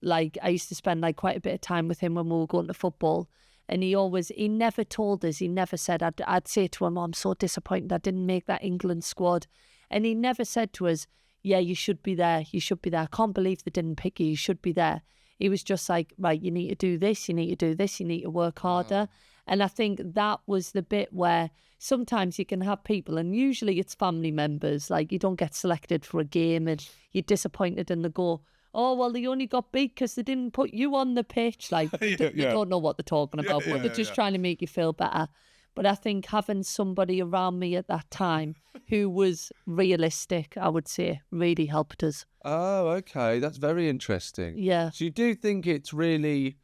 like, I used to spend like quite a bit of time with him when we were going to football. And he never told us, he never said, I'd say to him, "Oh, I'm so disappointed I didn't make that England squad." And he never said to us, "Yeah, you should be there. You should be there. I can't believe they didn't pick you. You should be there." He was just like, "Right, you need to do this. You need to do this. You need to work harder." And I think that was the bit where sometimes you can have people, and usually it's family members, like you don't get selected for a game and you're disappointed and they go, oh, well, they only got beat because they didn't put you on the pitch. Like, they don't know what they're talking about, but they're just trying to make you feel better. But I think having somebody around me at that time who was realistic, I would say, really helped us. Oh, okay. That's very interesting. Yeah. So you do think it's really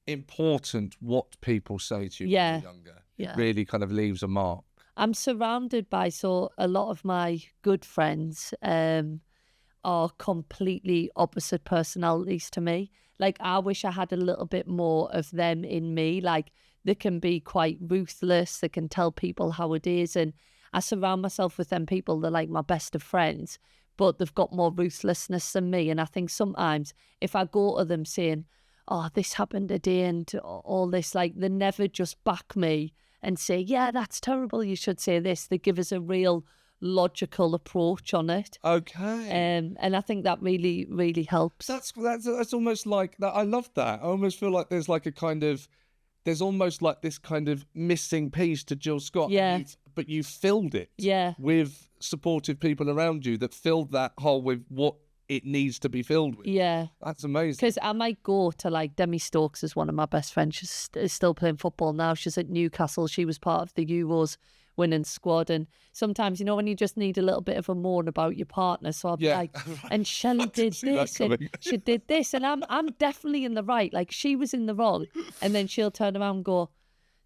important what people say to you when you're younger? Yeah. It really kind of leaves a mark. I'm surrounded by a lot of my good friends are completely opposite personalities to me. Like, I wish I had a little bit more of them in me. Like, they can be quite ruthless. They can tell people how it is. And I surround myself with them people. They're like my best of friends, but they've got more ruthlessness than me. And I think sometimes if I go to them saying, oh, this happened today and all this, like, they never just back me and say, yeah, that's terrible, you should say this. They give us a real logical approach on it. Okay. And I think that really, really helps. That's almost like that. I love that. I almost feel like there's almost like this kind of missing piece to Jill Scott. Yeah. But you filled it. Yeah. With supportive people around you that filled that hole with what it needs to be filled with. Yeah. That's amazing. Because I might go to, like, Demi Stokes is one of my best friends. She's still playing football now. She's at Newcastle. She was part of the Euros winning squad. And sometimes, you know, when you just need a little bit of a moan about your partner. So I'll be like, and Shelley did this and she did this. And I'm definitely in the right. Like, she was in the wrong. And then she'll turn around and go,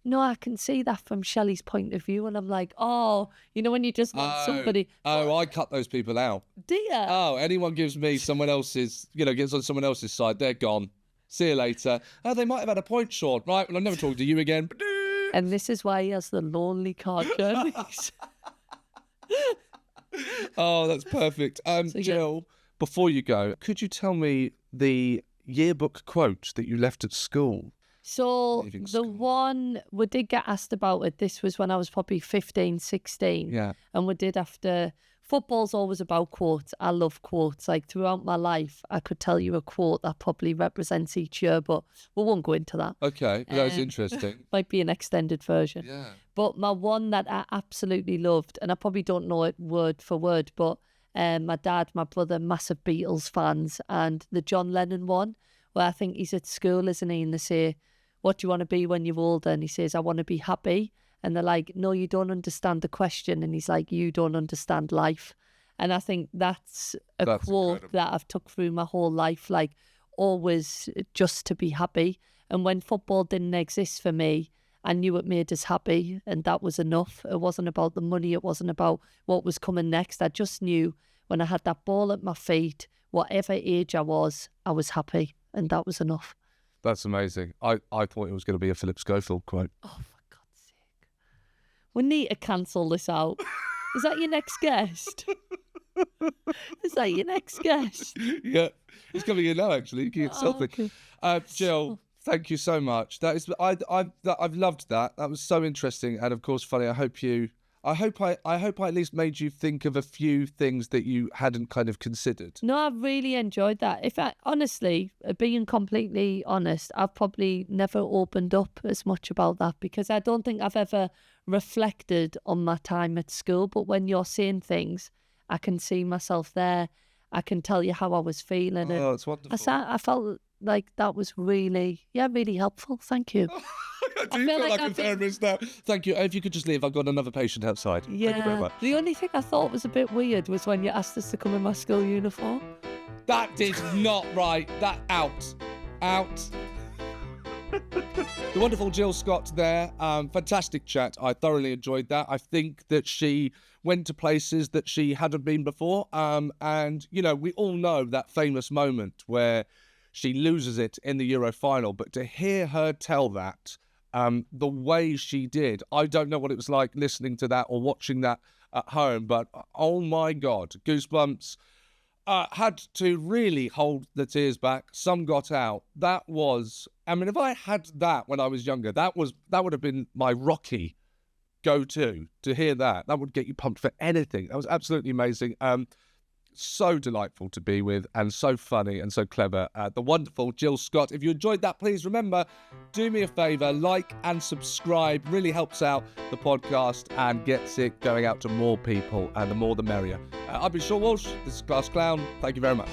no, I can see that from Shelley's point of view. And I'm like, oh, you know, when you just want somebody. Oh, I cut those people out. Do you? Oh, anyone gives me someone else's, gets on someone else's side, they're gone. See you later. Oh, they might have had a point, Seann. Right, well, I'm never talking to you again. And this is why he has the lonely car journeys. Oh, that's perfect. Jill, before you go, could you tell me the yearbook quote that you left at school? So the one, we did get asked about it. This was when I was probably 15, 16. Yeah. And we did football's always about quotes. I love quotes. Like, throughout my life, I could tell you a quote that probably represents each year, but we won't go into that. Okay, that was interesting. Might be an extended version. Yeah. But my one that I absolutely loved, and I probably don't know it word for word, but my dad, my brother, massive Beatles fans, and the John Lennon one, where I think he's at school, isn't he? And they say, what do you want to be when you're older? And he says, I want to be happy. And they're like, no, you don't understand the question. And he's like, you don't understand life. And I think that's quote incredible. That I've took through my whole life, like, always just to be happy. And when football didn't exist for me, I knew it made us happy, and that was enough. It wasn't about the money. It wasn't about what was coming next. I just knew when I had that ball at my feet, whatever age I was happy, and that was enough. That's amazing. I thought it was going to be a Philip Schofield quote. Oh, for God's sake. We need to cancel this out. Is that your next guest? Is that your next guest? Yeah, it's coming in now, actually. You can get selfie. Okay. Jill, thank you so much. I've loved that. That was so interesting, and of course funny. I hope I at least made you think of a few things that you hadn't kind of considered. No, I've really enjoyed that. Honestly, being completely honest, I've probably never opened up as much about that, because I don't think I've ever reflected on my time at school. But when you're saying things, I can see myself there. I can tell you how I was feeling. Oh, it's wonderful. I felt like that was really helpful. Thank you. I do feel like a therapist now. Thank you. If you could just leave, I've got another patient outside. Yeah. Thank you very much. The only thing I thought was a bit weird was when you asked us to come in my school uniform. That is not right. That out. The wonderful Jill Scott there. Fantastic chat. I thoroughly enjoyed that. I think that she went to places that she hadn't been before. And, we all know that famous moment where she loses it in the Euro final. But to hear her tell that, the way she did, I don't know what it was like listening to that or watching that at home. But, oh, my God, goosebumps. Had to really hold the tears back. Some got out. That was, if I had that when I was younger, that would have been my Rocky go-to, to hear that. That would get you pumped for anything. That was absolutely amazing. So delightful to be with, and so funny and so clever. The wonderful Jill Scott. If you enjoyed that, please remember, do me a favour, like and subscribe. Really helps out the podcast and gets it going out to more people, and the more the merrier. I've been Seann Walsh. This is Class Clown. Thank you very much.